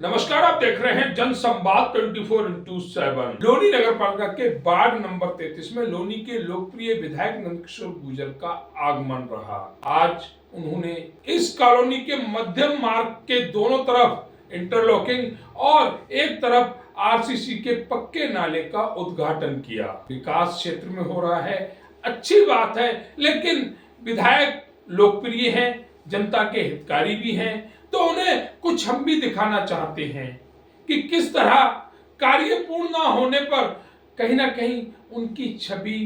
नमस्कार, आप देख रहे हैं जनसंवाद 24x7। लोनी नगर पालिका के वार्ड नंबर 33 में लोनी के लोकप्रिय विधायक नंदकिशोर गुर्जर का आगमन रहा। आज उन्होंने इस कॉलोनी के मध्यम मार्ग के दोनों तरफ इंटरलॉकिंग और एक तरफ आरसीसी के पक्के नाले का उद्घाटन किया। विकास क्षेत्र में हो रहा है, अच्छी बात है, लेकिन विधायक लोकप्रिय हैं, जनता के हितकारी भी हैं, तो उन्हें कुछ हम भी दिखाना चाहते हैं कि किस तरह कार्य पूर्ण ना होने पर कहीं ना कहीं उनकी छवि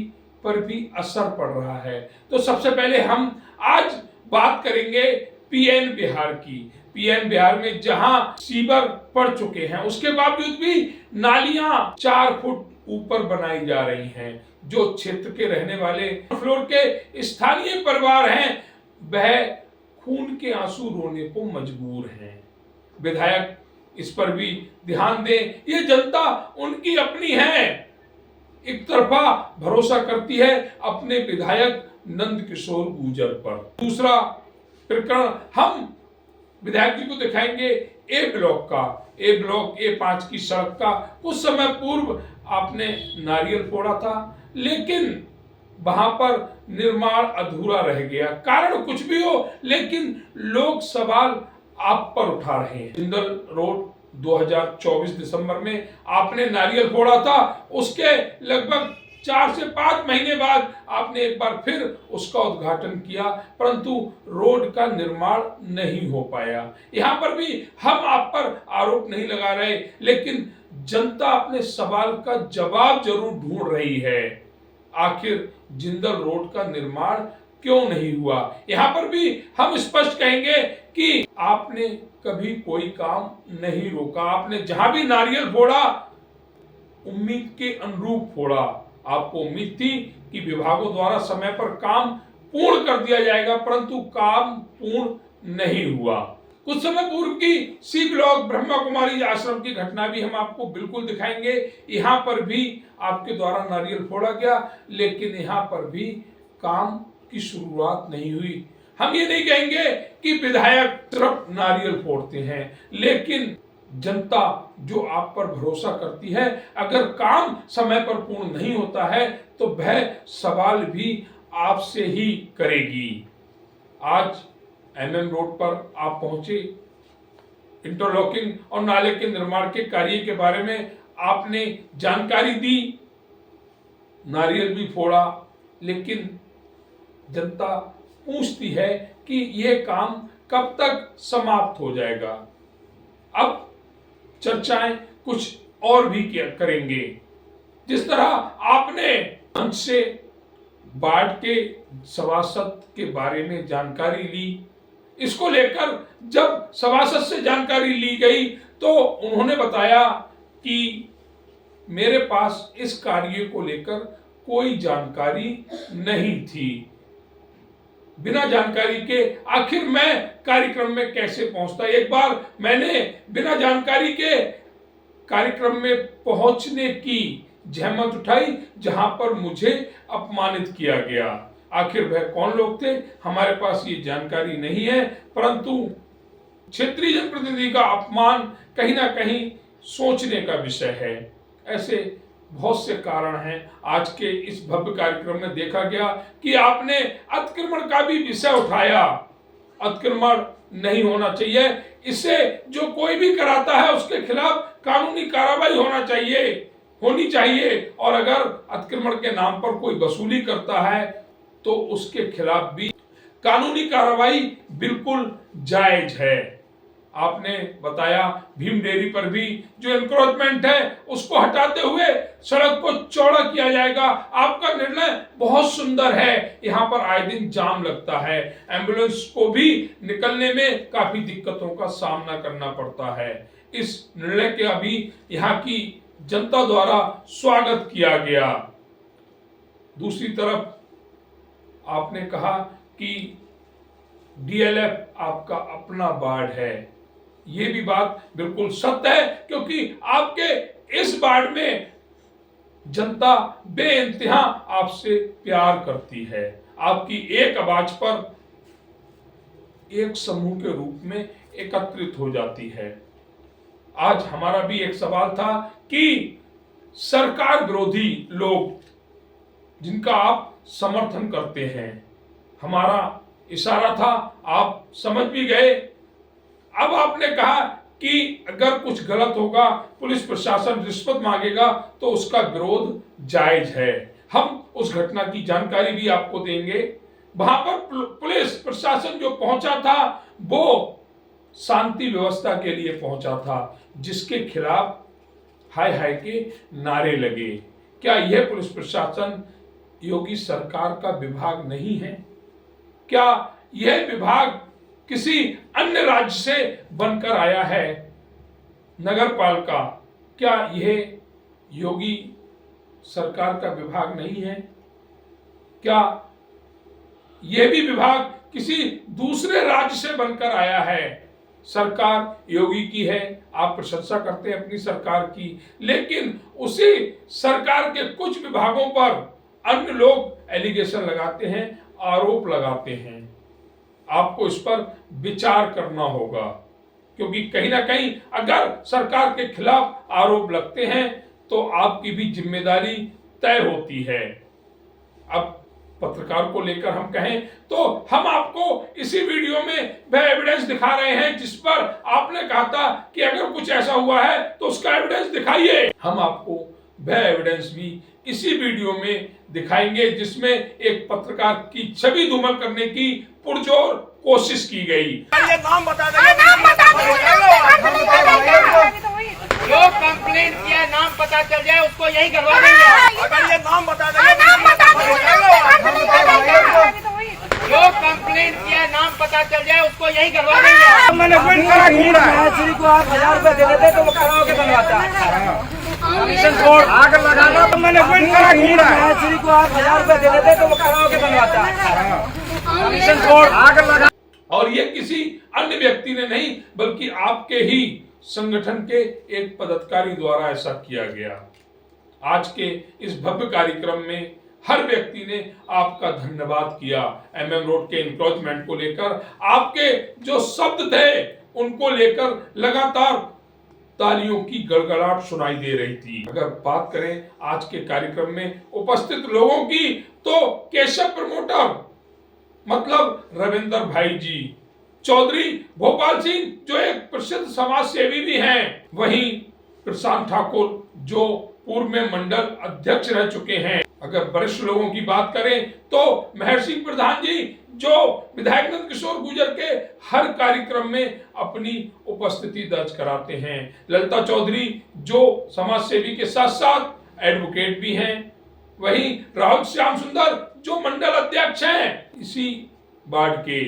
पर भी असर पड़ रहा है। तो सबसे पहले हम आज बात करेंगे पीएन बिहार की। पीएन बिहार में जहां सीवर पड़ चुके हैं, उसके बावजूद भी नालियां 4 फुट ऊपर बनाई जा रही हैं। जो क्षेत्र के रहने वाले फ्लोर के स्थानीय परिवार हैं, वह खून के आंसू रोने को मजबूर हैं। विधायक इस पर भी ध्यान दें। ये जनता उनकी अपनी है, एक तरफा भरोसा करती है अपने विधायक नंदकिशोर गुर्जर पर। दूसरा प्रकरण हम विधायक जी को दिखाएंगे ए ब्लॉक का। ए ब्लॉक A5 की सड़क का कुछ समय पूर्व आपने नारियल फोड़ा था, लेकिन वहां पर निर्माण अधूरा रह गया। कारण कुछ भी हो, लेकिन लोग सवाल आप पर उठा रहे हैं। जिंदल रोड 2024 दिसंबर में आपने नारियल फोड़ा था, उसके लगभग 4 से 5 महीने बाद आपने एक बार फिर उसका उद्घाटन किया, परंतु रोड का निर्माण नहीं हो पाया। यहां पर भी हम आप पर आरोप नहीं लगा रहे, लेकिन जनता अपने सवाल का जवाब जरूर ढूंढ रही है। आखिर जिंदल रोड का निर्माण क्यों नहीं हुआ? यहां पर भी हम स्पष्ट कहेंगे कि आपने कभी कोई काम नहीं रोका। आपने जहां भी नारियल फोड़ा, उम्मीद के अनुरूप फोड़ा। आपको उम्मीद थी कि विभागों द्वारा समय पर काम पूर्ण कर दिया जाएगा, परंतु काम पूर्ण नहीं हुआ। कुछ समय पूर्व की सी ब्लॉक ब्रह्मा कुमारी आश्रम की घटना भी हम आपको बिल्कुल दिखाएंगे। यहाँ पर भी आपके द्वारा नारियल फोड़ा गया, लेकिन यहाँ पर भी काम की शुरुआत नहीं हुई। हम ये नहीं कहेंगे कि विधायक सिर्फ नारियल फोड़ते हैं, लेकिन जनता जो आप पर भरोसा करती है, अगर काम समय पर पूर्ण नहीं होता है तो वह सवाल भी आपसे ही करेगी। आज MM रोड पर आप पहुंचे, इंटरलॉकिंग और नाले के निर्माण के कार्य के बारे में आपने जानकारी दी, नारियल भी फोड़ा, लेकिन जनता पूछती है कि यह काम कब तक समाप्त हो जाएगा। अब चर्चाएं कुछ और भी करेंगे। जिस तरह आपने मंच से वार्ड के सभासद के बारे में जानकारी ली, इसको लेकर जब सभासद से जानकारी ली गई तो उन्होंने बताया कि मेरे पास इस कार्य को लेकर कोई जानकारी नहीं थी। बिना जानकारी के आखिर मैं कार्यक्रम में कैसे पहुंचता? एक बार मैंने बिना जानकारी के कार्यक्रम में पहुंचने की जहमत उठाई, जहां पर मुझे अपमानित किया गया। आखिर वह कौन लोग थे, हमारे पास ये जानकारी नहीं है, परंतु क्षेत्रीय जनप्रतिनिधि का अपमान कहीं ना कहीं सोचने का विषय है। ऐसे बहुत से कारण हैं। आज के इस भव्य कार्यक्रम में देखा गया कि आपने अतिक्रमण का भी विषय उठाया। अतिक्रमण नहीं होना चाहिए, इसे जो कोई भी कराता है उसके खिलाफ कानूनी कार्रवाई होनी चाहिए, और अगर अतिक्रमण के नाम पर कोई वसूली करता है तो उसके खिलाफ भी कानूनी कार्रवाई बिल्कुल जायज है। आपने बताया भीम डेयरी पर भी जो एनक्रोचमेंट है उसको हटाते हुए सड़क को चौड़ा किया जाएगा। आपका निर्णय बहुत सुंदर है। यहाँ पर आए दिन जाम लगता है, एम्बुलेंस को भी निकलने में काफी दिक्कतों का सामना करना पड़ता है। इस निर्णय के अभी यहाँ की जनता द्वारा स्वागत किया गया। दूसरी तरफ आपने कहा कि DLF आपका अपना वार्ड है। ये भी बात बिल्कुल सत्य है, क्योंकि आपके इस वार्ड में जनता बेइंतहा आपसे प्यार करती है। आपकी एक आवाज पर एक समूह के रूप में एकत्रित हो जाती है। आज हमारा भी एक सवाल था कि सरकार विरोधी लोग जिनका आप समर्थन करते हैं, हमारा इशारा था, आप समझ भी गए। अब आपने कहा कि अगर कुछ गलत होगा, पुलिस प्रशासन रिश्वत मांगेगा तो उसका विरोध जायज है। हम उस घटना की जानकारी भी आपको देंगे। वहां पर पुलिस प्रशासन जो पहुंचा था वो शांति व्यवस्था के लिए पहुंचा था, जिसके खिलाफ हाय हाय के नारे लगे। क्या यह पुलिस प्रशासन योगी सरकार का विभाग नहीं है? क्या यह विभाग किसी अन्य राज्य से बनकर आया है? नगरपालिका क्या यह योगी सरकार का विभाग नहीं है? क्या यह भी विभाग किसी दूसरे राज्य से बनकर आया है? सरकार योगी की है, आप प्रशंसा करते हैं अपनी सरकार की, लेकिन उसी सरकार के कुछ विभागों पर अन्य लोग एलिगेशन लगाते हैं, आरोप लगाते हैं। आपको इस पर विचार करना होगा, क्योंकि कहीं ना कहीं अगर सरकार के खिलाफ आरोप लगते हैं तो आपकी भी जिम्मेदारी तय होती है। अब पत्रकार को लेकर हम कहें तो हम आपको इसी वीडियो में वह एविडेंस दिखा रहे हैं जिस पर आपने कहा था कि अगर कुछ ऐसा हुआ है तो उसका एविडेंस दिखाइए। हम आपको वह एविडेंस भी इसी वीडियो में दिखाएंगे जिसमें एक पत्रकार की छवि धूमल करने की पुरजोर कोशिश की गई। ये नाम बता देंगे, जो कंप्लेंट किया नाम पता चल जाए उसको यही करवा देंगे। अगर ये नाम बता देंगे, जो कंप्लेंट किया नाम पता चल जाए उसको यही करवा देंगे। मैंने श्री को आप 1000 रुपए दे देते तो वो कराओगे बनवाता आग लगाना। तो मैंने श्री को आप 1000 रुपए दे देते तो वो कराओगे बनवाता आग लगा। और ये किसी अन्य व्यक्ति ने नहीं बल्कि आपके ही संगठन के एक पदाधिकारी द्वारा ऐसा किया गया। आज के इस भव्य कार्यक्रम में हर व्यक्ति ने आपका धन्यवाद किया। एमएम रोड के इंक्रोचमेंट को लेकर आपके जो शब्द थे उनको लेकर लगातार तालियों की गड़गड़ाहट सुनाई दे रही थी। अगर बात करें आज के कार्यक्रम में उपस्थित लोगों की तो केशव प्रमोटर मतलब रविंदर भाई जी, चौधरी भोपाल सिंह जो एक प्रसिद्ध समाज सेवी भी हैं, वहीं प्रशांत ठाकुर जो पूर्व में मंडल अध्यक्ष रह चुके हैं। अगर वरिष्ठ लोगों की बात करें तो महर्षि प्रधान जी जो विधायक नंदकिशोर गुर्जर के हर कार्यक्रम में अपनी उपस्थिति दर्ज कराते हैं। ललिता चौधरी जो समाज सेवी के साथ साथ एडवोकेट भी हैं। वहीं राहुल श्याम सुंदर जो मंडल अध्यक्ष हैं इसी वार्ड के,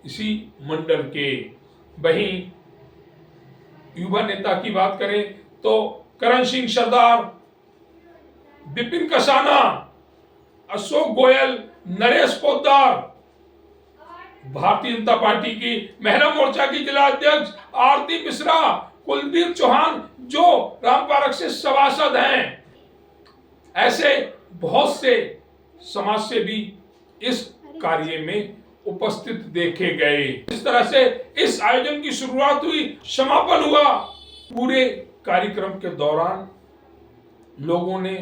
इसी मंडल के। वहीं युवा नेता की बात करें तो करण सिंह सरदार, विपिन कसाना, अशोक गोयल, नरेश पोद्दार, भारतीय जनता पार्टी की महिला मोर्चा की जिला अध्यक्ष आरती मिश्रा, कुलदीप चौहान जो रामपारक से सभासद हैं। ऐसे बहुत से समाज सेवी इस कार्य में उपस्थित देखे गए। इस तरह से इस आयोजन की शुरुआत हुई, समापन हुआ। पूरे कार्यक्रम के दौरान लोगों ने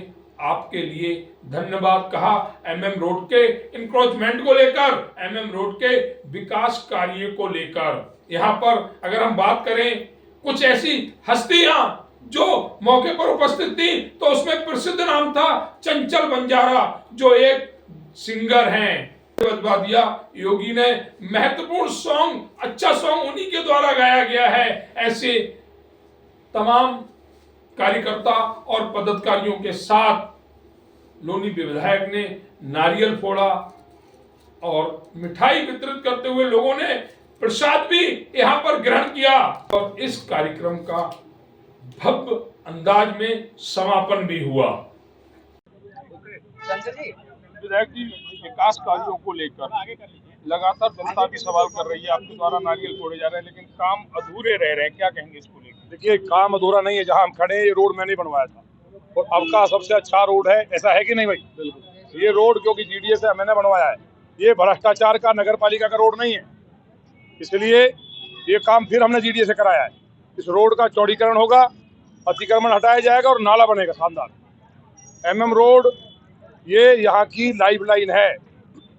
आपके लिए धन्यवाद कहा। एमएम रोड के इंक्रोचमेंट को लेकर, एमएम रोड के विकास कार्य को लेकर। यहाँ पर अगर हम बात करें कुछ ऐसी हस्तियां जो मौके पर उपस्थित थी तो उसमें प्रसिद्ध नाम था चंचल बंजारा जो एक सिंगर हैं। दिया योगी ने महत्वपूर्ण सॉन्ग, अच्छा सॉन्ग उन्हीं के द्वारा गाया गया है। ऐसे तमाम कार्यकर्ता और पदाधिकारियों के साथ लोनी विधायक ने नारियल फोड़ा और मिठाई वितरित करते हुए लोगों ने प्रसाद भी यहाँ पर ग्रहण किया और इस कार्यक्रम का भव्य अंदाज में समापन भी हुआ। विधायक जी, विकास कार्यों को लेकर लगातार जनता भी सवाल कर रही है, आपके द्वारा नारियल फोड़े जा रहे हैं लेकिन काम अधूरे रह रहे हैं, क्या कहेंगे इसको लेकर? देखिए, काम अधूरा नहीं है। जहां हम खड़े हैं ये रोड मैंने बनवाया था और अब का सबसे अच्छा रोड है, ऐसा है कि नहीं भाई? बिल्कुल। ये रोड क्योंकि जीडीए से मैंने बनवाया है, ये भ्रष्टाचार का, नगर पालिका का रोड नहीं है, इसलिए ये काम फिर हमने जीडीए से कराया है। इस रोड का चौड़ीकरण होगा, अतिक्रमण हटाया जाएगा और नाला बनेगा शानदार। MM रोड ये यहाँ की लाइफ लाइन है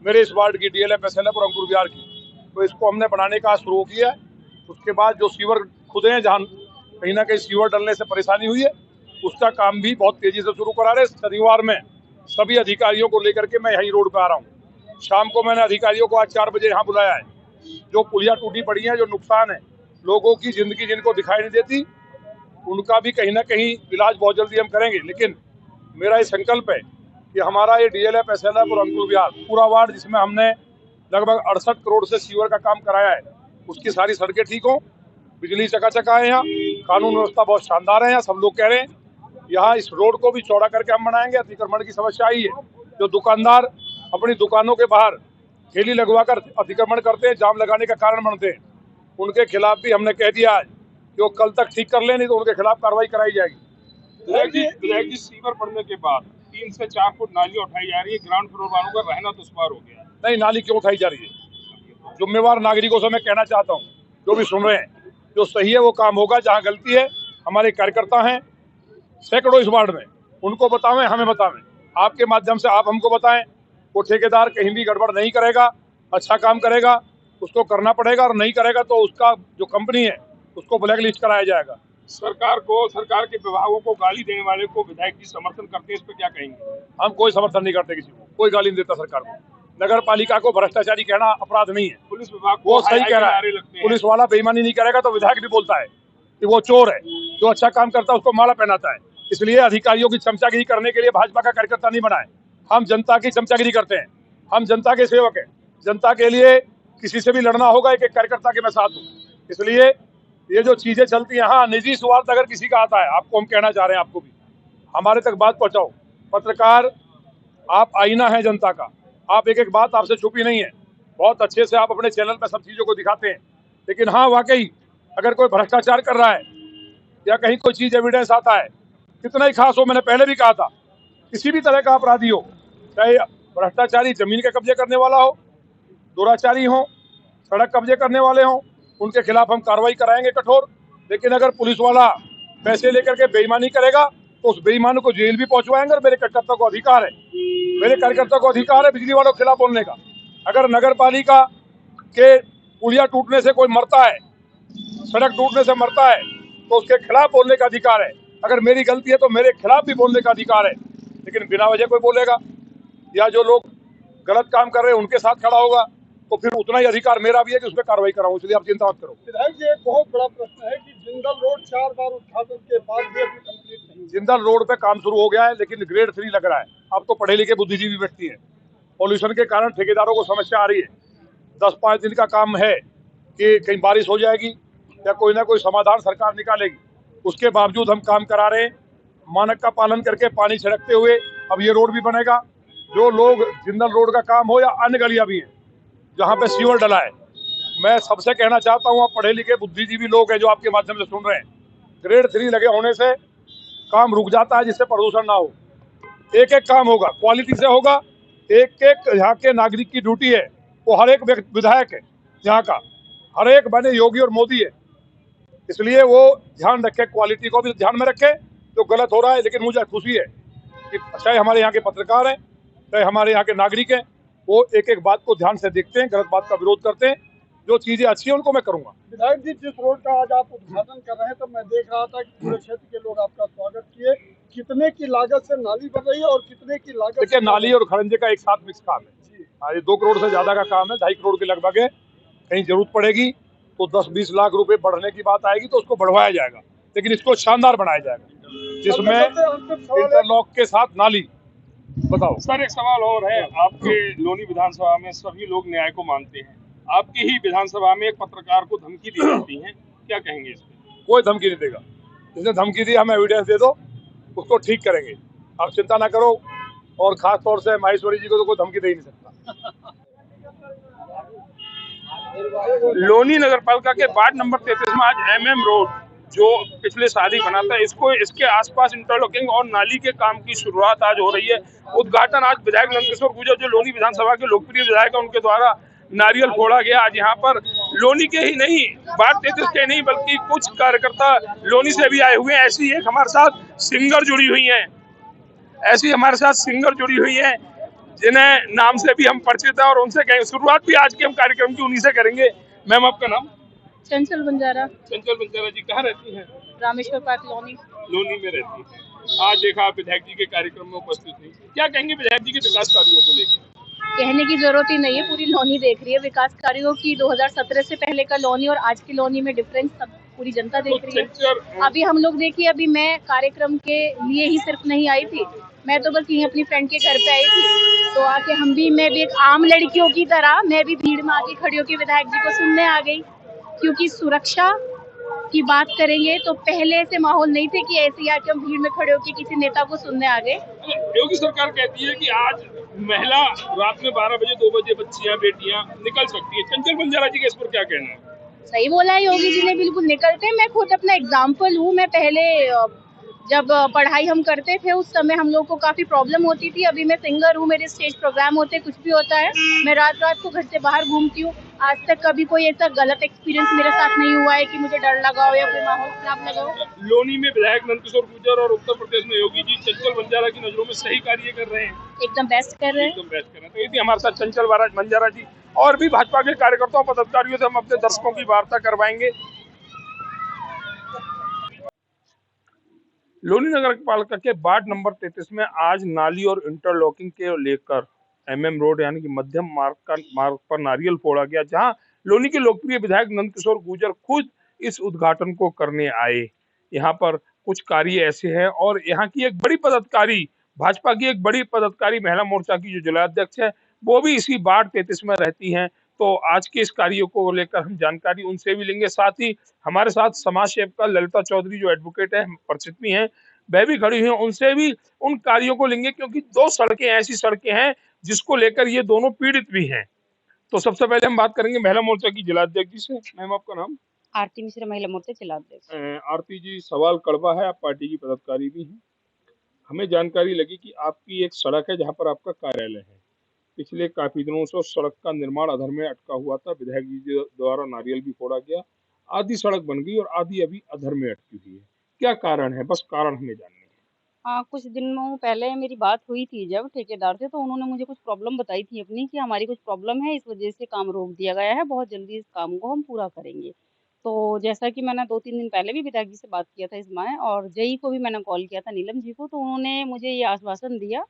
मेरे इस वार्ड की, DLF SLF और अंकुर विहार की। तो इसको हमने बनाने का शुरू किया। उसके बाद जो सीवर खुदे हैं, जहाँ कहीं ना कहीं सीवर डलने से परेशानी हुई है, उसका काम भी बहुत तेजी से शुरू करा रहे। शनिवार में सभी अधिकारियों को लेकर के मैं यहीं रोड पे आ रहा हूँ। शाम को मैंने अधिकारियों को आज 4 बजे यहाँ बुलाया है। जो पुलिया टूटी पड़ी है, जो नुकसान है, लोगों की जिंदगी जिनको दिखाई नहीं देती, उनका भी कहीं ना कहीं इलाज बहुत जल्दी हम करेंगे। लेकिन मेरा ये संकल्प है कि हमारा ये DLF SLF और अंकुर विहार पूरा वार्ड, जिसमें हमने लगभग 68 करोड़ से सीवर का काम कराया है, उसकी सारी सड़कें ठीक हों, बिजली चकाचक आए, यहाँ कानून व्यवस्था बहुत शानदार है। यहाँ सब लोग कह रहे हैं यहाँ इस रोड को भी चौड़ा करके हम बनाएंगे। अतिक्रमण की समस्या आई है, जो दुकानदार अपनी दुकानों के बाहर ठेली लगवाकर अतिक्रमण करते हैं, जाम लगाने का कारण बनते हैं, उनके खिलाफ भी हमने कह दिया है कि वो कल तक ठीक कर ले, नहीं तो उनके खिलाफ कार्रवाई कराई जाएगी। विधायक जी, सीवर पड़ने के बाद 3 से 4 फुट नालियां उठाई जा रही है, ग्राउंड फ्लोर वालों का रहना दुश्वार हो गया। नहीं, नाली क्यों उठाई जा रही है? जिम्मेवार नागरिकों से मैं कहना चाहता हूँ, जो भी सुन रहे हैं, जो सही है वो काम होगा। जहाँ गलती है, हमारे कार्यकर्ता हैं सैकड़ों इस वार्ड में, उनको बतावें, हमें बतावें, आपके माध्यम से आप हमको बताएं। वो ठेकेदार कहीं भी गड़बड़ नहीं करेगा, अच्छा काम करेगा, उसको करना पड़ेगा, और नहीं करेगा तो उसका जो कंपनी है उसको ब्लैक लिस्ट कराया जाएगा। सरकार के विभागों को गाली देने वाले को विधायक जी समर्थन करते हैं, इस पर क्या कहेंगे? हम कोई समर्थन नहीं करते, किसी को कोई गाली नहीं देता सरकार को। नगर पालिका को भ्रष्टाचारी कहना अपराध नहीं है। पुलिस विभाग को वो सही कह रहा है, पुलिस वाला बेईमानी नहीं करेगा तो विधायक भी बोलता है कि वो चोर है। जो अच्छा काम करता है उसको माला पहनाता है। इसलिए अधिकारियों की चमचागिरी करने के लिए भाजपा का कार्यकर्ता नहीं बनाए। हम जनता की चमचागिरी करते हैं, हम जनता के सेवक हैं। जनता के लिए किसी से भी लड़ना होगा, एक एक कार्यकर्ता के मैं साथ हूँ। इसलिए ये जो चीजें चलती हैं, हाँ, निजी स्वार्थ अगर किसी का आता है, आपको हम कहना चाह रहे हैं, आपको भी हमारे तक बात पहुंचाओ। पत्रकार, आप आईना है जनता का, आप एक एक बात आपसे छुपी नहीं है, बहुत अच्छे से आप अपने चैनल पर सब चीजों को दिखाते हैं। लेकिन हाँ, वाकई अगर कोई भ्रष्टाचार कर रहा है या कहीं कोई चीज एविडेंस आता है, कितना ही खास हो, मैंने पहले भी कहा था, किसी भी तरह का अपराधी हो, चाहे भ्रष्टाचारी जमीन के कब्जे करने वाला हो, दुराचारी हो, सड़क कब्जे करने वाले हो, उनके खिलाफ हम कार्रवाई कराएंगे कठोर। लेकिन अगर पुलिस वाला पैसे लेकर के बेईमानी करेगा तो उस बेईमान को जेल भी पहुंचवाएंगे। और मेरे कार्यकर्ता को अधिकार है, मेरे कार्यकर्ता को अधिकार है बिजली वालों के खिलाफ बोलने का। अगर नगर पालिका के पुलिया टूटने से कोई मरता है, सड़क टूटने से मरता है, तो उसके खिलाफ बोलने का अधिकार है। अगर मेरी गलती है तो मेरे खिलाफ भी बोलने का अधिकार है। लेकिन बिना वजह कोई बोलेगा या जो लोग गलत काम कर रहे हैं उनके साथ खड़ा होगा, तो फिर उतना ही अधिकार मेरा भी है कि उस पर कार्रवाई कराऊं। इसलिए आप चिंता मत करो। विधायक जी, एक बहुत बड़ा प्रश्न है कि जिंदल रोड 4 बार उद्घाटन के बाद भी अभी कंप्लीट नहीं। जिंदल रोड पे काम शुरू हो गया है, लेकिन ग्रेड 3 लग रहा है। आप तो पढ़े लिखे बुद्धिजीवी व्यक्ति हैं, पॉल्यूशन के कारण ठेकेदारों को समस्या आ रही है। 10-5 दिन का काम है कि कहीं बारिश हो जाएगी या कोई ना कोई समाधान सरकार निकालेगी। उसके बावजूद हम काम करा रहे हैं, मानक का पालन करके, पानी छिड़कते हुए। अब ये रोड भी बनेगा। जो लोग जिंदल रोड का काम हो या अन्य गलियां भी हैं जहाँ पे सीवर डला है, मैं सबसे कहना चाहता हूँ, आप पढ़े लिखे बुद्धिजीवी लोग हैं जो आपके माध्यम से सुन रहे हैं, ग्रेड 3 लगे होने से काम रुक जाता है, जिससे प्रदूषण ना हो। एक एक काम होगा, क्वालिटी से होगा। एक एक यहाँ के नागरिक की ड्यूटी है, वो हर एक विधायक है यहाँ का, हर एक बने योगी और मोदी है। इसलिए वो ध्यान रखे, क्वालिटी को भी ध्यान में रखे। जो गलत हो रहा है, लेकिन मुझे खुशी है कि चाहे हमारे यहाँ के पत्रकार हैं, चाहे हमारे यहाँ के नागरिक हैं, वो एक एक बात को ध्यान से देखते हैं, गलत बात का विरोध करते हैं। जो चीजें अच्छी हैं उनको मैं करूंगा। विधायक जी, जिस रोड का आज आप उद्घाटन कर रहे हैं, तो मैं देख रहा था कि पूरे क्षेत्र के लोग आपका स्वागत किए। कितने की लागत से नाली बन रही है और कितने की लागत? देखिए, नाली और खरंजे का एक साथ मिक्स काम है। ये 2 करोड़ से ज्यादा का काम है, 2.5 करोड़ के लगभग है। कहीं जरूरत पड़ेगी तो 10-20 लाख रुपए बढ़ने की बात आएगी तो उसको बढ़वाया जाएगा, लेकिन इसको शानदार बनाया जाएगा, जिसमें इंटरलॉक के साथ नाली। बताओ सर, एक सवाल और है। आपके लोनी विधानसभा में सभी लोग न्याय को मानते हैं, आपकी ही विधानसभा में एक पत्रकार को धमकी दी जाती है, क्या कहेंगे इस पे? कोई धमकी नहीं देगा। जिसने धमकी दी, हमें एविडेंस दे दो, उसको ठीक करेंगे। आप चिंता ना करो। और खास तौर से माहेश्वरी जी को तो कोई धमकी दे ही नहीं सकता। लोनी नगर पालिका के वार्ड नंबर 33 में आज MM रोड जो पिछले साल ही बना था, इसके आसपास इंटरलॉकिंग और नाली के काम की शुरुआत आज हो रही है। उद्घाटन आज विधायक नंदकिशोर गुर्जर, जो लोनी विधानसभा के लोकप्रिय विधायक हैं, उनके द्वारा नारियल फोड़ा गया। आज यहाँ पर लोनी के ही नहीं, वार्ड 33 के नहीं, बल्कि कुछ कार्यकर्ता लोनी से भी आए हुए हैं। ऐसी एक हमारे साथ सिंगर जुड़ी हुई हैं, जुड़ी हुई हैं जिन्हें नाम से भी हम परिचित हैं और उनसे कहेंगे। शुरुआत भी आज के हम कार्यक्रम की उन्हीं से करेंगे। मैम, आपका नाम? चंचल बंजारा। चंचल बंजारा जी, कहाँ रहती हैं? रामेश्वर पार्क लोनी में रहती है। आज देखा आप विधायक जी के कार्यक्रम में उपस्थित नहीं, क्या कहेंगे विधायक जी के विकास कार्यों को लेकर? कहने की जरूरत ही नहीं है, पूरी लोनी देख रही है विकास कार्यों की। 2017 से पहले का लोनी और आज की लोनी में डिफरेंस सब पूरी जनता देख रही है। अभी हम लोग देखिए, अभी मैं कार्यक्रम के लिए ही सिर्फ नहीं आई थी, मैं तो बस यहीं अपनी फ्रेंड के घर पे आई थी, तो आके मैं भी एक आम लड़कियों की तरह मैं भी भीड़ में आके खड़ी होकर विधायक जी को सुनने आ गई। क्योंकि सुरक्षा की बात करेंगे तो पहले ऐसे माहौल नहीं थे कि ऐसे ही आके हम भीड़ में खड़े होकर किसी नेता को सुनने आ गए। योगी सरकार कहती है कि आज महिला रात में 12 बजे 2 बजे बच्चियां बेटियां निकल सकती है। चंचल बंजारा जी का इस पर क्या कहना है? सही बोला है योगी जी ने, बिल्कुल निकलते। मैं खुद अपना एग्जाम्पल हूँ। मैं पहले जब पढ़ाई हम करते थे उस समय हम लोग को काफी प्रॉब्लम होती थी। अभी मैं सिंगर हूँ, मेरे स्टेज प्रोग्राम होते, कुछ भी होता है, मैं रात रात को घर से बाहर घूमती हूँ। आज तक कभी कोई ऐसा गलत एक्सपीरियंस मेरे साथ नहीं हुआ है कि मुझे डर लगा हो या कोई माहौल खराब लगा हो। लोनी में विधायक नंदकिशोर गुर्जर और उत्तर प्रदेश में योगी जी चंचल बंजारा की नजरों में सही कार्य कर रहे हैं, एकदम बेस्ट कर रहे हैं। तो ये थी हमारे साथ चंचल बंजारा जी। और भी भाजपा के कार्यकर्ताओं पदाधिकारियों से हम अपने दर्शकों की वार्ता करवाएंगे। लोनी नगर पालिका के वार्ड नंबर 33 में आज नाली और इंटरलॉकिंग के लेकर MM रोड यानी कि मध्यम मार्ग पर नारियल फोड़ा गया, जहां लोनी के लोकप्रिय विधायक नंदकिशोर गुर्जर खुद इस उद्घाटन को करने आए। यहां पर कुछ कार्य ऐसे हैं और यहां की एक बड़ी पदाधिकारी, भाजपा की एक बड़ी पदाधिकारी, महिला मोर्चा की जो जिलाध्यक्ष है, वो भी इसी वार्ड 33 में रहती हैं। तो आज के इस कार्य को लेकर हम जानकारी उनसे भी लेंगे। साथ ही हमारे साथ समाज सेविका ललिता चौधरी जो एडवोकेट है, परिचित भी हैं, वह भी खड़ी हुई हैं, उनसे भी उन कार्यों को लेंगे, क्योंकि 2 सड़कें ऐसी सड़कें हैं जिसको लेकर ये दोनों पीड़ित भी हैं। तो सबसे पहले हम बात करेंगे महिला मोर्चा की जिलाध्यक्ष जी से। मैम, आपका नाम? आरती मिश्रा, महिला मोर्चा जिलाध्यक्ष। आरती जी, सवाल कड़वा है, आप पार्टी की पदाधिकारी भी हैं। हमें जानकारी लगी कि आपकी एक सड़क है जहां पर आपका कार्यालय है। पिछले काफी दिनों से उस सड़क का निर्माण अधर में अटका हुआ था, विधायक जी द्वारा नारियल भी फोड़ा गया, आधी सड़क बन गई और आधी अभी अधर में अटकी हुई है। क्या कारण है? बस कारण हमें जानना है। कुछ दिनों पहले मेरी बात हुई थी जब ठेकेदार से, तो उन्होंने मुझे कुछ प्रॉब्लम बताई थी अपनी कि हमारी कुछ प्रॉब्लम है, इस वजह से काम रोक दिया गया है, बहुत जल्दी इस काम को हम पूरा करेंगे। तो जैसा कि मैंने 2-3 दिन पहले भी विधायक जी से बात किया था इस माह, और जेई को भी मैंने कॉल किया था, नीलम जी को, तो उन्होंने मुझे ये आश्वासन दिया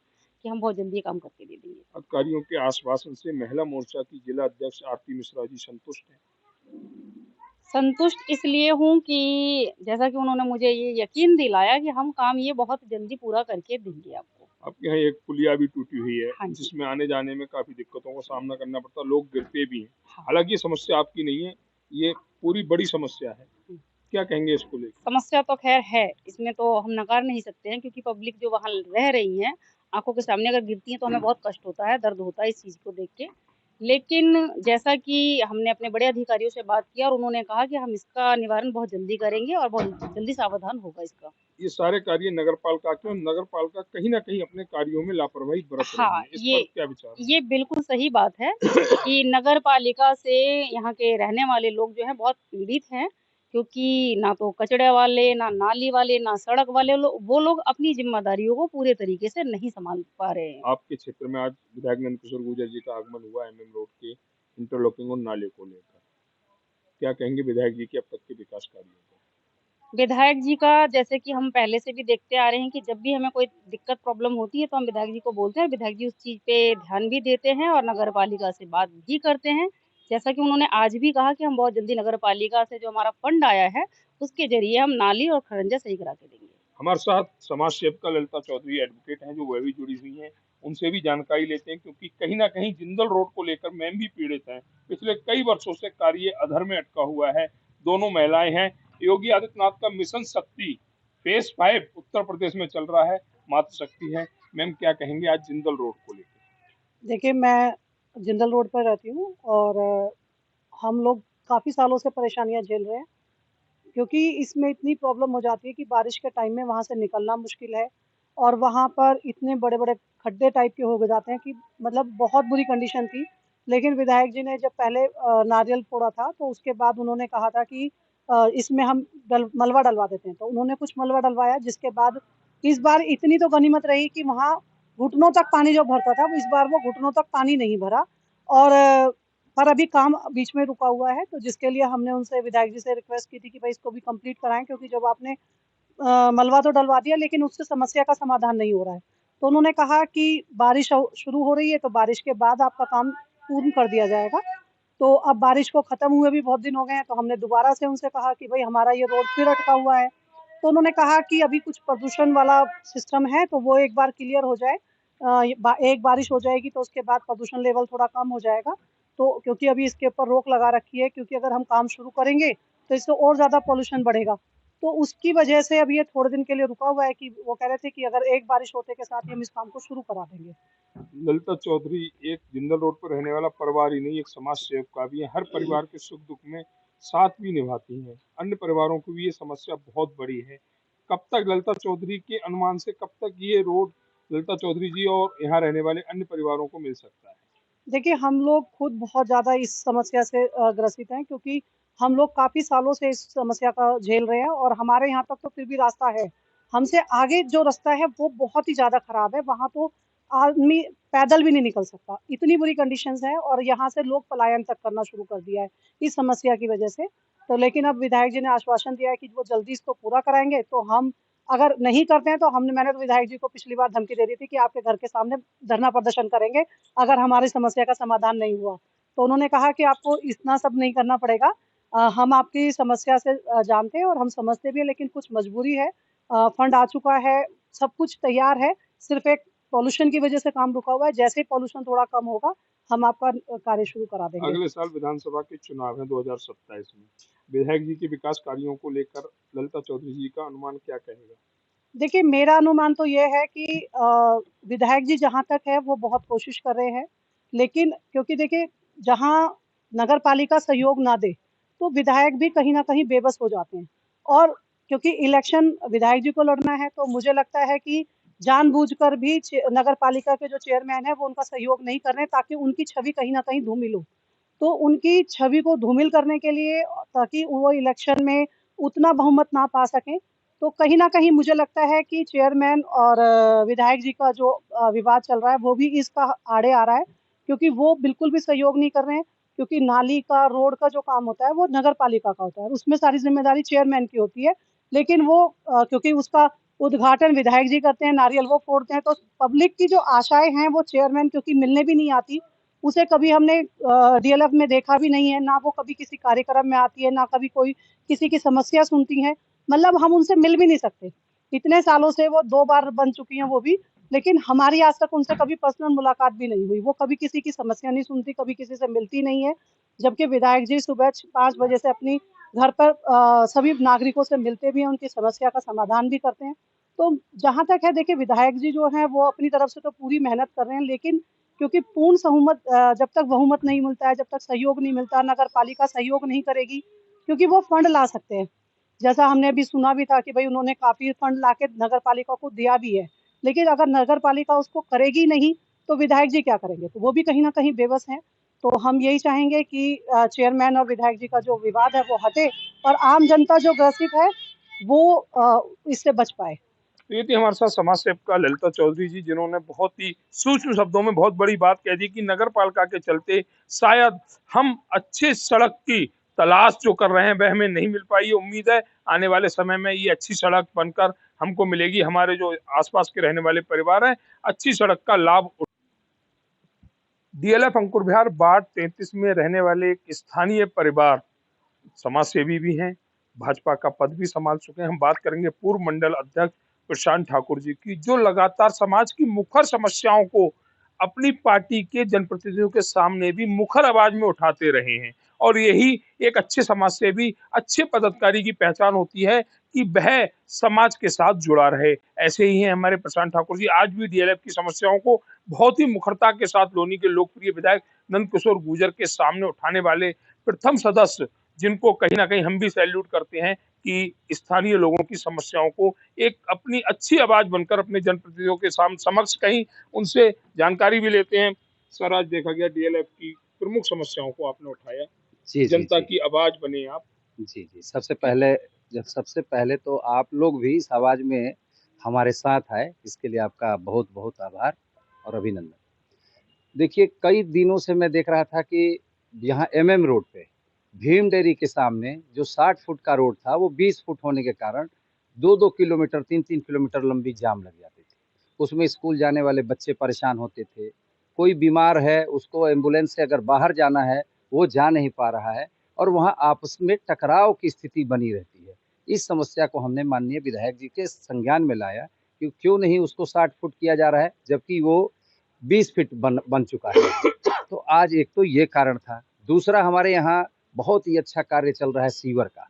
कि हम बहुत जल्दी ये काम करके दे देंगे। अधिकारियों के आश्वासन से महिला मोर्चा की जिला अध्यक्ष आरती मिश्रा जी संतुष्ट हैं? संतुष्ट इसलिए हूँ कि जैसा कि उन्होंने मुझे ये यकीन दिलाया कि हम काम ये बहुत जल्दी पूरा करके देंगे आपको। आपके यहाँ एक पुलिया भी टूटी हुई है, हाँ जी। जिसमें आने जाने में काफी दिक्कतों का सामना करना पड़ता है, लोग गिरते भी हैं। हालांकि ये समस्या आपकी नहीं है, ये पूरी बड़ी समस्या है। क्या कहेंगे इसको लेकर? समस्या तो खैर है, इसमें तो हम नकार नहीं सकते हैं, क्योंकि पब्लिक जो वहाँ रह रही है, आंखों के सामने अगर गिरती है तो हमें बहुत कष्ट होता है, दर्द होता है इस चीज़ को देख के। लेकिन जैसा कि हमने अपने बड़े अधिकारियों से बात किया और उन्होंने कहा कि हम इसका निवारण बहुत जल्दी करेंगे और बहुत जल्दी समाधान होगा इसका। ये सारे कार्य नगर पालिका के, और नगर पालिका कहीं ना कहीं अपने कार्यों में लापरवाही बरत रही है। इस पर क्या विचार है? ये बिल्कुल सही बात है कि नगर पालिका से यहाँ के रहने वाले लोग जो हैं बहुत पीड़ित हैं, क्योंकि ना तो कचड़े वाले, ना नाली वाले, ना सड़क वाले वो लोग अपनी जिम्मेदारियों को पूरे तरीके से नहीं संभाल पा रहे हैं। आपके क्षेत्र में आज विधायक नंदकिशोर गुर्जर जी का आगमन हुआ MM रोड के इंटरलॉकिंग और नाले को लेकर, क्या कहेंगे विधायक जी के अब तक के विकास कार्यों पर? विधायक जी का, जैसे कि हम पहले से भी देखते आ रहे हैं कि जब भी हमें कोई दिक्कत प्रॉब्लम होती है तो हम विधायक जी को बोलते हैं, विधायक जी उस चीज़ पे ध्यान भी देते हैं और नगर पालिका से बात भी करते हैं। जैसा कि उन्होंने आज भी कहा कि हम बहुत जल्दी नगर पालिका से जो हमारा फंड आया है उसके जरिए हम नाली और खरंजा सही करा के देंगे। हमारे साथ समाज सेविका ललिता चौधरी एडवोकेट हैं, जो वह भी जुड़ी हुई हैं, उनसे भी जानकारी लेते हैं, क्योंकि कहीं ना कहीं जिंदल रोड को लेकर मैम भी पीड़ित हैं। पिछले कई वर्षों से कार्य अधर में अटका हुआ है। दोनों महिलाएं हैं। योगी आदित्यनाथ का मिशन शक्ति फेज 5 उत्तर प्रदेश में चल रहा है, मातृ शक्ति है। मैम, क्या कहेंगे आज जिंदल रोड को लेकर? देखिए, मैं जिंदल रोड पर रहती हूँ और हम लोग काफ़ी सालों से परेशानियाँ झेल रहे हैं, क्योंकि इसमें इतनी प्रॉब्लम हो जाती है कि बारिश के टाइम में वहाँ से निकलना मुश्किल है, और वहाँ पर इतने बड़े-बड़े खड्डे टाइप के हो जाते हैं कि मतलब बहुत बुरी कंडीशन थी। लेकिन विधायक जी ने जब पहले नारियल फोड़ा था तो उसके बाद उन्होंने कहा था कि इसमें हम मलबा डलवा देते हैं, तो उन्होंने कुछ मलबा डलवाया, जिसके बाद इस बार इतनी तो गनीमत रही कि वहाँ घुटनों तक पानी जो भरता था, इस बार वो घुटनों तक पानी नहीं भरा। और पर अभी काम बीच में रुका हुआ है, तो जिसके लिए हमने उनसे विधायक जी से रिक्वेस्ट की थी कि भाई इसको भी कंप्लीट कराएं, क्योंकि जब आपने मलबा तो डलवा दिया लेकिन उससे समस्या का समाधान नहीं हो रहा है। तो उन्होंने कहा कि बारिश शुरू हो रही है, तो बारिश के बाद आपका काम पूर्ण कर दिया जाएगा। तो अब बारिश को खत्म हुए भी बहुत दिन हो गए हैं, तो हमने दोबारा से उनसे कहा कि भाई हमारा ये रोड फिर अटका हुआ है। तो उन्होंने कहा कि अभी कुछ प्रदूषण वाला सिस्टम है, तो वो एक बार क्लियर हो जाए, एक बारिश हो जाएगी तो उसके बाद प्रदूषण लेवल थोड़ा कम हो जाएगा। तो क्योंकि अभी इसके ऊपर रोक लगा रखी है, क्योंकि अगर हम काम शुरू करेंगे तो इससे और ज़्यादा पॉल्यूशन बढ़ेगा। तो उसकी वजह से अभी ये थोड़े दिन के लिए रुका हुआ है कि वो कह रहे थे कि अगर एक बारिश होते के साथ ही हम इस काम को शुरू करा देंगे। ललिता चौधरी एक जिंदल रोड पर रहने वाला परिवार ही नहीं, एक समाज सेवक का भी है। हर परिवार के सुख दुख में साथ भी निभाती हैं। अन्य परिवारों की भी ये समस्या बहुत बड़ी है। कब तक ललिता चौधरी के अनुमान से कब तक ये रोड ललिता चौधरी जी और यहाँ रहने वाले अन्य परिवारों को मिल सकता है? देखिए, हम लोग खुद बहुत ज़्यादा इस समस्या से ग्रसित हैं, क्योंकि हम लोग काफ़ी सालों से इस समस्या का झेल रहे हैं और हमारे यहाँ तक तो फिर भी रास्ता है। हमसे आगे जो रास्ता है वो बहुत ही ज़्यादा खराब है, वहाँ तो आदमी पैदल भी नहीं निकल सकता, इतनी बुरी कंडीशंस हैं और यहाँ से लोग पलायन तक करना शुरू कर दिया है इस समस्या की वजह से। तो लेकिन अब विधायक जी ने आश्वासन दिया है कि वो जल्दी इसको पूरा कराएँगे, तो हम अगर नहीं करते हैं तो मैंने तो विधायक जी को पिछली बार धमकी दे दी थी कि आपके घर के सामने धरना प्रदर्शन करेंगे अगर हमारी समस्या का समाधान नहीं हुआ। तो उन्होंने कहा कि आपको इतना सब नहीं करना पड़ेगा, हम आपकी समस्या से जानते हैं और हम समझते भी हैं, लेकिन कुछ मजबूरी है। फंड आ चुका है, सब कुछ तैयार है, सिर्फ एक पॉल्यूशन की वजह से काम रुका हुआ है। जैसे ही पॉल्यूशन थोड़ा कम होगा, हम आपका कार्य शुरू करा देंगे। अगले साल विधानसभा के चुनाव है 2027 में। विधायक जी के विकास कार्यों को लेकर ललिता चौधरी जी का अनुमान क्या कहेगा? देखिए, मेरा अनुमान तो ये है कि विधायक जी जहाँ तक है वो बहुत कोशिश कर रहे हैं, लेकिन क्योंकि देखिए जहाँ नगर पालिका सहयोग ना दे, तो विधायक भी कहीं न कहीं बेबस हो जाते हैं। और क्योंकि इलेक्शन विधायक जी को लड़ना है, तो मुझे लगता है कि जानबूझकर भी नगर पालिका के जो चेयरमैन हैं वो उनका सहयोग नहीं कर रहे हैं, ताकि उनकी छवि कहीं न कहीं धूमिल हो। तो उनकी छवि को धूमिल करने के लिए, ताकि वो इलेक्शन में उतना बहुमत ना पा सकें, तो कहीं न कहीं मुझे लगता है कि चेयरमैन और विधायक जी का जो विवाद चल रहा है वो भी इसका आड़े आ रहा है, क्योंकि वो बिल्कुल भी सहयोग नहीं कर रहे हैं। क्योंकि नाली का, रोड का जो काम होता है वो नगर पालिका का होता है, उसमें सारी ज़िम्मेदारी चेयरमैन की होती है। लेकिन वो क्योंकि उसका उद्घाटन विधायक जी करते हैं, नारियल वो फोड़ते हैं, तो पब्लिक की जो आशाएँ हैं वो चेयरमैन क्योंकि मिलने भी नहीं आती, उसे कभी हमने डीएलएफ में देखा भी नहीं है, ना वो कभी किसी कार्यक्रम में आती है, ना कभी कोई किसी की समस्या सुनती हैं। मतलब हम उनसे मिल भी नहीं सकते। इतने सालों से वो 2 बार बन चुकी हैं वो भी, लेकिन हमारी आज तक उनसे कभी पर्सनल मुलाकात भी नहीं हुई। वो कभी किसी की समस्या नहीं सुनती, कभी किसी से मिलती नहीं है। जबकि विधायक जी सुबह 5 बजे से अपनी घर पर सभी नागरिकों से मिलते भी हैं, उनकी समस्या का समाधान भी करते हैं। तो जहाँ तक है देखिए, विधायक जी जो हैं वो अपनी तरफ से तो पूरी मेहनत कर रहे हैं, लेकिन क्योंकि पूर्ण सहूमत जब तक बहुमत नहीं मिलता है, जब तक सहयोग नहीं मिलता, नगर पालिका सहयोग नहीं करेगी, क्योंकि वो फंड ला सकते हैं। जैसा हमने अभी सुना भी था कि भाई उन्होंने काफ़ी फंड लाके नगर पालिका को दिया भी है। लेकिन अगर नगर पालिका उसको करेगी नहीं, तो विधायक जी क्या करेंगे? तो वो भी कहीं न कहीं बेबस हैं। तो हम यही चाहेंगे कि चेयरमैन और विधायक जी का जो विवाद है वो हटे और आम जनता जो ग्रसित है वो इससे बच पाए। तो ये थी हमारे साथ समाज सेविका ललिता चौधरी जी, जिन्होंने बहुत ही सूक्ष्म शब्दों में बहुत बड़ी बात कह दी कि नगर पालिका के चलते शायद हम अच्छे सड़क की तलाश जो कर रहे हैं वह हमें नहीं मिल पाई। उम्मीद है आने वाले समय में ये अच्छी सड़क बनकर हमको मिलेगी। हमारे जो आसपास के रहने वाले परिवार हैं अच्छी सड़क का लाभ। डीएलएफ अंकुर विहार वार्ड 33 में रहने वाले एक स्थानीय परिवार समाज सेवी भी हैं, भाजपा का पद भी संभाल चुके हैं। हम बात करेंगे पूर्व मंडल अध्यक्ष प्रशांत ठाकुर जी की, जो लगातार समाज की मुखर समस्याओं को अपनी पार्टी के जनप्रतिनिधियों के सामने भी मुखर आवाज में उठाते रहे हैं। और यही एक अच्छे समाज सेवी, अच्छे पदाधिकारी की पहचान होती है कि वह समाज के साथ जुड़ा रहे। ऐसे ही हैं हमारे प्रशांत ठाकुर जी, आज भी डीएलएफ की समस्याओं को बहुत ही मुखरता के साथ लोनी के लोकप्रिय विधायक नंदकिशोर गुर्जर के सामने उठाने वाले प्रथम सदस्य, जिनको कहीं ना कहीं हम भी सैल्यूट करते हैं कि स्थानीय लोगों की समस्याओं को एक अपनी अच्छी आवाज बनकर अपने जनप्रतिनिधियों के समक्ष कहीं उनसे जानकारी भी लेते हैं। सर, आज देखा गया डीएलएफ की प्रमुख समस्याओं को आपने उठाया, जी, जी, जनता जी। की आवाज बने आप। जी, जी। सबसे पहले तो आप लोग भी इस आवाज़ में हमारे साथ आए, इसके लिए आपका बहुत-बहुत आभार और अभिनंदन। देखिए, कई दिनों से मैं देख रहा था कि यहाँ एमएम रोड पे, भीम डेयरी के सामने जो 60 फुट का रोड था, वो 20 फुट होने के कारण 2-2 किलोमीटर, 3-3 किलोमीटर लंबी जाम लग जाती थी। उसमें स्कूल जाने वाले बच्चे परेशान होते थे। कोई बीमार है, उसको एम्बुलेंस से अगर बाहर जाना है, वो जा नहीं पा रहा है और वहाँ आपस में टकराव की स्थिति बनी रहती है। इस समस्या को हमने माननीय विधायक जी के संज्ञान में लाया कि क्यों नहीं उसको 60 फुट किया जा रहा है, जबकि वो 20 फीट बन चुका है। तो आज एक तो ये कारण था। दूसरा, हमारे यहाँ बहुत ही अच्छा कार्य चल रहा है सीवर का।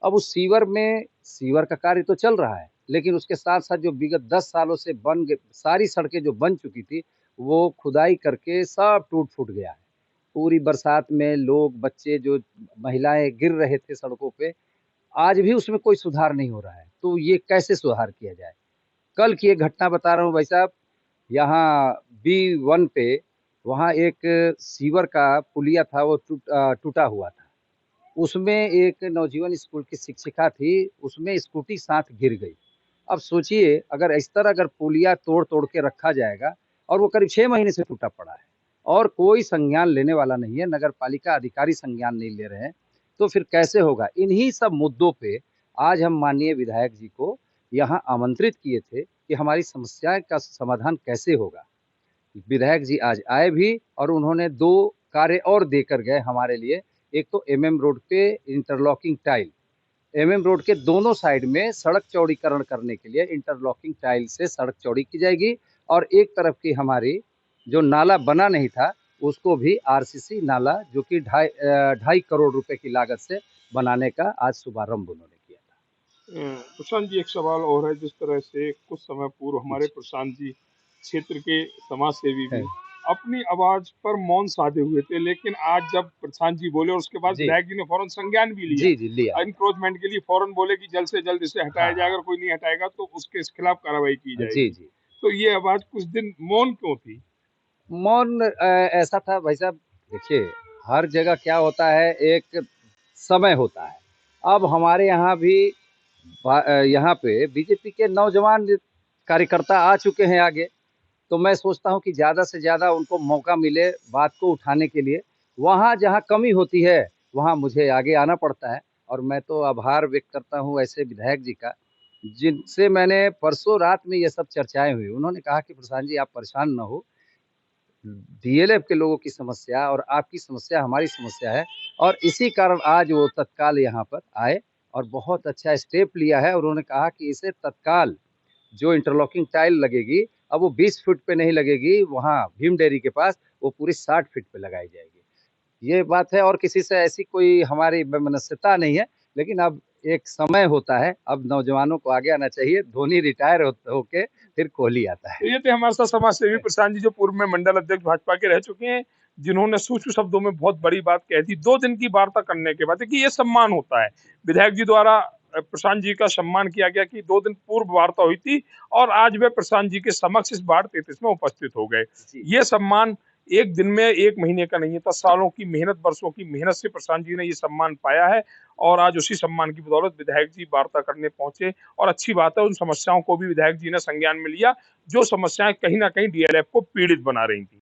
अब उस सीवर का कार्य तो चल रहा है, लेकिन उसके साथ-साथ जो विगत 10 सालों से सारी सड़कें जो बन चुकी थी, वो खुदाई करके सब टूट-फूट गया है। पूरी बरसात में लोग, बच्चे, जो महिलाएँ गिर रहे थे सड़कों पे, आज भी उसमें कोई सुधार नहीं हो रहा है। तो ये कैसे सुधार किया जाए? कल की एक घटना बता रहा हूँ भाई साहब, यहाँ B1 पे, वहाँ एक सीवर का पुलिया था, वो टूटा हुआ था। उसमें एक नवजीवन स्कूल की शिक्षिका थी, उसमें स्कूटी साथ गिर गई। अब सोचिए, अगर इस तरह अगर पुलिया तोड़-तोड़ के रखा जाएगा और वो करीब 6 महीने से टूटा पड़ा है और कोई संज्ञान लेने वाला नहीं है, नगर पालिका अधिकारी संज्ञान नहीं ले रहे हैं, तो फिर कैसे होगा? इन्हीं सब मुद्दों पे आज हम माननीय विधायक जी को यहाँ आमंत्रित किए थे कि हमारी समस्या का समाधान कैसे होगा। विधायक जी आज आए भी और उन्होंने 2 कार्य और देकर गए हमारे लिए। एक तो एमएम रोड पे इंटरलॉकिंग टाइल, एमएम रोड के दोनों साइड में सड़क चौड़ीकरण करने के लिए इंटरलॉकिंग टाइल से सड़क चौड़ी की जाएगी और एक तरफ की हमारी जो नाला बना नहीं था, उसको भी आरसीसी नाला, जो कि 2.5 करोड़ रुपए की लागत से बनाने का आज शुभारंभ उन्होंने किया था। प्रशांत जी, एक सवाल और है। जिस तरह से कुछ समय पूर्व हमारे प्रशांत जी क्षेत्र के समाज सेवी भी अपनी आवाज पर मौन साधे हुए थे, लेकिन आज जब प्रशांत जी बोले और उसके बाद जी। विधायक जी ने फौरन संज्ञान भी लिया, जी, जी, लिया। एनक्रोचमेंट के लिए फौरन बोले कि जल्द से जल्द इसे हटाया हाँ, जाए, अगर कोई नहीं हटाएगा तो उसके खिलाफ कार्रवाई की जी, जाएगी। जी। तो ये आवाज कुछ दिन मौन क्यों थी? मौन ऐसा था भाई साहब, देखिए, हर जगह क्या होता है, एक समय होता है। अब हमारे यहाँ भी यहाँ पे बीजेपी के नौजवान कार्यकर्ता आ चुके हैं आगे, तो मैं सोचता हूँ कि ज़्यादा से ज़्यादा उनको मौका मिले बात को उठाने के लिए। वहाँ जहाँ कमी होती है, वहाँ मुझे आगे आना पड़ता है और मैं तो आभार व्यक्त करता हूँ ऐसे विधायक जी का, जिनसे मैंने परसों रात में ये सब चर्चाएँ हुई। उन्होंने कहा कि प्रशांत जी, आप परेशान ना हो, डीएलएफ के लोगों की समस्या और आपकी समस्या हमारी समस्या है और इसी कारण आज वो तत्काल यहाँ पर आए और बहुत अच्छा स्टेप लिया है और उन्होंने कहा कि इसे तत्काल जो इंटरलॉकिंग टाइल लगेगी, अब वो 20 फीट पे नहीं लगेगी, वहाँ भीम डेयरी के पास वो पूरी 60 फीट पे लगाई जाएगी। ये बात है और किसी से ऐसी कोई हमारी वैमनस्यता नहीं है, लेकिन अब एक समय होता है, अब नौजवानों को आगे आना चाहिए। धोनी रिटायर होके फिर कोहली आता है। तो ये थे हमारे साथ समाज सेवी प्रशांत जी, जो पूर्व में मंडल अध्यक्ष भाजपा के रह चुके हैं, जिन्होंने सूक्ष्म शब्दों में बहुत बड़ी बात कह दी। 2 दिन की वार्ता करने के बाद, देखिए ये सम्मान होता है। विधायक जी द्वारा प्रशांत जी का सम्मान किया गया कि 2 दिन पूर्व वार्ता हुई थी और आज वे प्रशांत जी के समक्ष इस वार्ड 33 में उपस्थित हो गए। ये सम्मान एक दिन में, 1 महीने का नहीं था, सालों की मेहनत, वर्षों की मेहनत से प्रशांत जी ने ये सम्मान पाया है और आज उसी सम्मान की बदौलत विधायक जी वार्ता करने पहुंचे और अच्छी बात है, उन समस्याओं को भी विधायक जी ने संज्ञान में लिया, जो समस्याएं कहीं ना कहीं डीएलएफ को पीड़ित बना रही थी।